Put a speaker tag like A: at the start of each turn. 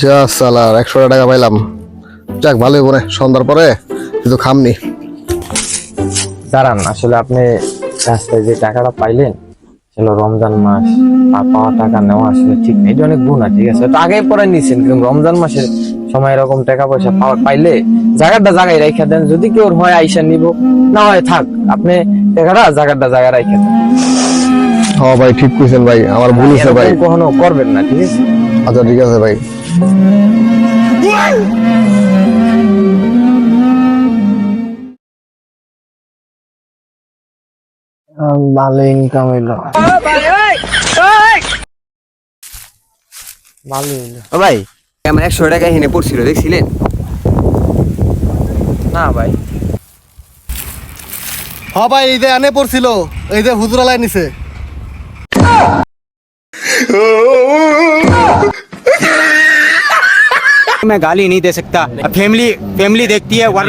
A: যা সালার 100 টাকা পাইলাম। যাক ভালোই করে সন্ধ্যার পরে কিন্তু খামনি।
B: দাঁড়ান, আসলে আপনি রাস্তায় যে টাকাটা পাইলেন ছিল রমজান মাস, আর পাওয়া টাকা নেওয়া আসলে ঠিক নেই। এটা অনেক গুণা, ঠিক আছে, তো আগে পরে নিছেন, কিন্তু রমজান মাসের সময় এরকম টাকা পয়সা পাইলে জায়গাটা জায়গায় রাইখা দেন। যদি কেউ হয় আইসা নিব, না হয় থাক, আপনি টাকাটা জায়গায় রাইখা দেন।
A: হ্যাঁ ভাই, ঠিক কইছেন ভাই, আমার ভুল হয়েছে ভাই।
B: এরকম কখনো করবেন না, ঠিক আছে?
A: আচ্ছা ঠিক আছে ভাই।
B: ভালো ইনকাম হইলো, ভালো হইলো।
C: ও ভাই, আমার 100 টাকা এখানে পড়ছিল, দেখছিলেন?
B: না ভাই,
A: হ্যাঁ ভাই, এই যে আনে পড়ছিল, এই যে হুজুরালাই নিছে।
C: मैं गाली नहीं दे सकता, फैमिली फैमिली देखती है वरना